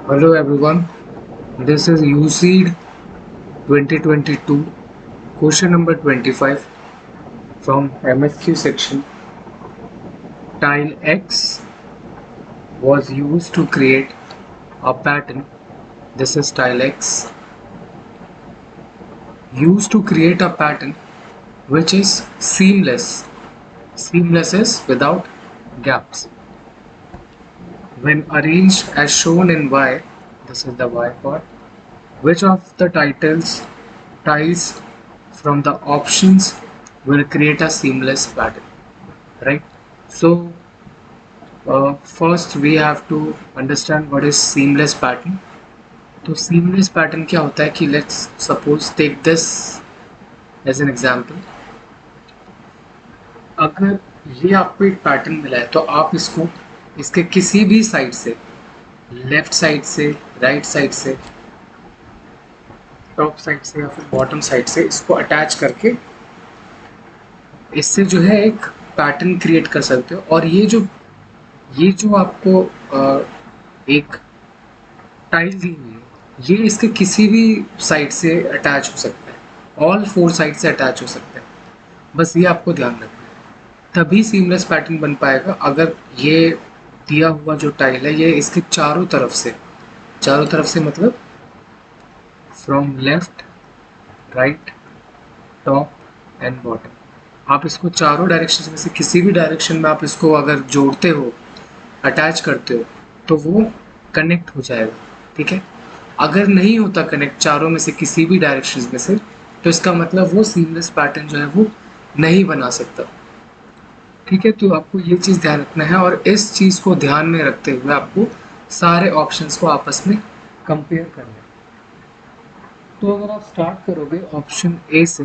Hello everyone, this is USEED 2022, question number 25 from MSQ section. Tile X was used to create a pattern. This is tile X. Used to create a pattern which is seamless. Seamless is without gaps. When arranged as shown in Y, this is the Y part, which of the tiles from the options will create a seamless pattern, right? So first we have to understand what is seamless pattern. तो seamless pattern क्या होता है कि let's suppose take this as an example. अगर ये आपको एक pattern मिला है तो आप इसको इसके किसी भी साइड से, लेफ्ट साइड से, राइट साइड से, टॉप साइड से या फिर बॉटम साइड से इसको अटैच करके इससे जो है एक पैटर्न क्रिएट कर सकते हो। और ये जो आपको एक टाइल दी हुई है, ये इसके किसी भी साइड से अटैच हो सकता है, ऑल फोर साइड से अटैच हो सकता है। बस ये आपको ध्यान रखना है, तभी सीमलेस पैटर्न बन पाएगा अगर ये दिया हुआ जो टाइल है ये इसके चारों तरफ से मतलब from left, right, top and bottom, आप इसको चारों डायरेक्शन में से किसी भी डायरेक्शन में आप इसको अगर जोड़ते हो, अटैच करते हो, तो वो कनेक्ट हो जाएगा। ठीक है, अगर नहीं होता कनेक्ट चारों में से किसी भी डायरेक्शन में से, तो इसका मतलब वो सीमलेस पैटर्न जो है वो नहीं बना सकता। ठीक है, तो आपको ये चीज़ ध्यान रखना है और इस चीज़ को ध्यान में रखते हुए आपको सारे ऑप्शंस को आपस में कंपेयर करना है। तो अगर आप स्टार्ट करोगे ऑप्शन ए से,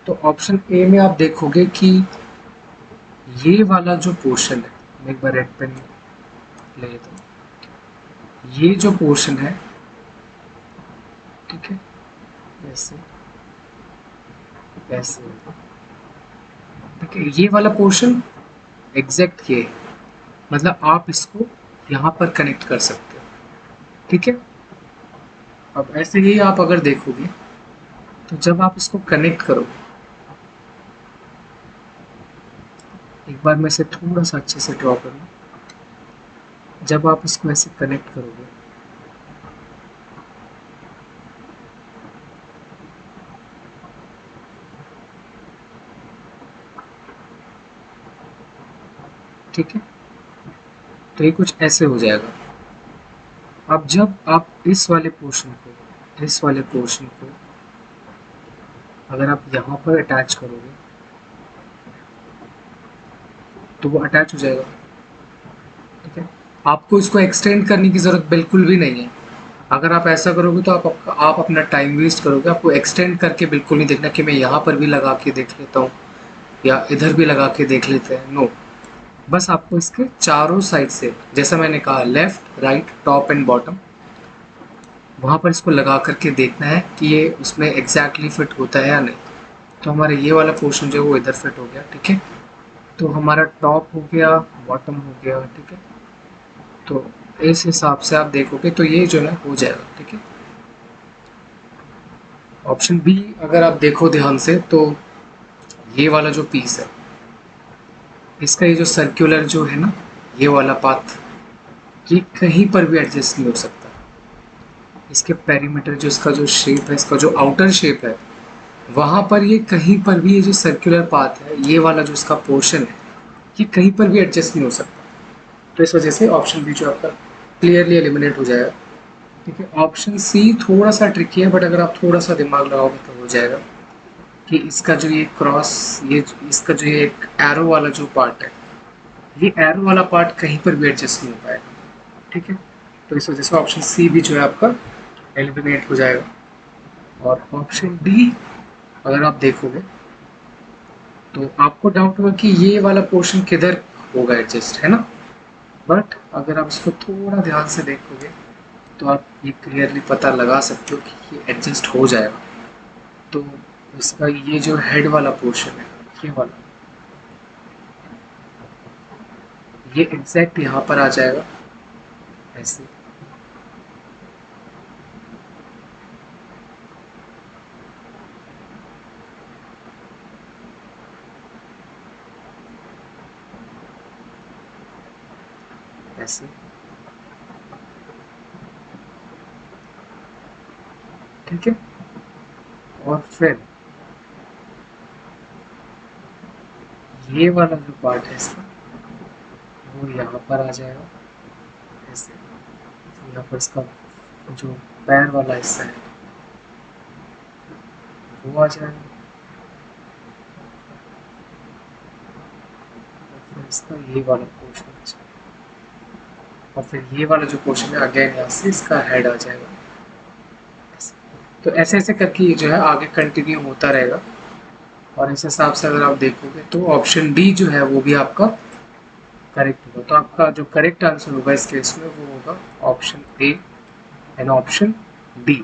तो ऑप्शन ए में आप देखोगे कि ये वाला जो पोर्शन है, मैं एक बार रेड पेन ले लेता हूँ, ये जो पोर्शन है, ठीक है, ऐसे ऐसे, ठीक है, ये वाला पोर्शन एग्जैक्ट ये है, मतलब आप इसको यहाँ पर कनेक्ट कर सकते हो। ठीक है, अब ऐसे ही आप अगर देखोगे तो जब आप इसको कनेक्ट करोगे, एक बार मैं इसे थोड़ा सा अच्छे से ड्रॉ करूँ, जब आप इसको ऐसे कनेक्ट करोगे, ठीक है, तो ये कुछ ऐसे हो जाएगा। अब जब आप इस वाले पोर्शन को अगर आप यहाँ पर अटैच करोगे तो वो अटैच हो जाएगा। ठीक है, आपको इसको एक्सटेंड करने की ज़रूरत बिल्कुल भी नहीं है। अगर आप ऐसा करोगे तो आप अपना टाइम वेस्ट करोगे। आपको एक्सटेंड करके बिल्कुल नहीं देखना कि मैं यहाँ पर भी लगा के देख लेता हूँ या इधर भी लगा के देख लेते हैं, नो। बस आपको इसके चारों साइड से, जैसा मैंने कहा, left, right, top and bottom, वहाँ पर इसको लगा करके देखना है कि ये उसमें एग्जैक्टली फिट होता है या नहीं। तो हमारा ये वाला पोर्शन जो है वो इधर फिट हो गया। ठीक है, तो हमारा टॉप हो गया, बॉटम हो गया। ठीक है, तो इस हिसाब से आप देखोगे तो ये जो है हो जाएगा। ठीक है, ऑप्शन बी अगर आप देखो ध्यान से तो ये वाला जो पीस है, इसका ये जो सर्कुलर जो है ना, ये वाला पाथ, ये कहीं पर भी एडजस्ट नहीं हो सकता। इसके पेरीमीटर जो इसका जो शेप है, इसका जो आउटर शेप है, वहाँ पर ये कहीं पर भी ये जो सर्कुलर पाथ है, ये वाला जो इसका पोर्शन है, ये कहीं पर भी एडजस्ट नहीं हो सकता। तो इस वजह से ऑप्शन बी जो आपका क्लियरली एलिमिनेट हो जाएगा। ठीक है, ऑप्शन सी थोड़ा सा ट्रिकी है, बट अगर आप थोड़ा सा दिमाग लगाओगे तो हो जाएगा कि इसका जो ये क्रॉस, ये इसका जो ये एक एरो वाला जो पार्ट है, ये एरो वाला पार्ट कहीं पर भी एडजस्ट नहीं हो पाएगा। ठीक है, तो इस वजह से ऑप्शन सी भी जो है आपका एलिमिनेट हो जाएगा। और ऑप्शन डी अगर आप देखोगे तो आपको डाउट होगा कि ये वाला पोर्शन किधर होगा एडजस्ट, है ना। बट अगर आप इसको थोड़ा ध्यान से देखोगे तो आप ये क्लियरली पता लगा सकते हो कि ये एडजस्ट हो जाएगा। तो इसका ये जो हेड वाला पोर्शन है, ये वाला, ये एग्जैक्ट यहाँ पर आ जाएगा ऐसे। ऐसे, ठीक है। और फिर ये वाला जो पार्ट है इसका वो यहाँ पर आ जाएगा ऐसे, यहाँ पर इसका जो पैर वाला हिस्सा है वो आ जाएगा, और फिर इसका ये वाला पोर्शन आ जाएगा, और फिर ये वाला जो पोर्शन है अगेन यहाँ से इसका हेड आ जाएगा। तो ऐसे ऐसे करके ये जो है आगे कंटिन्यू होता रहेगा। और इस हिसाब से अगर आप देखोगे तो ऑप्शन डी जो है वो भी आपका करेक्ट होगा। तो आपका जो करेक्ट आंसर होगा इस केस में वो होगा option A and option D.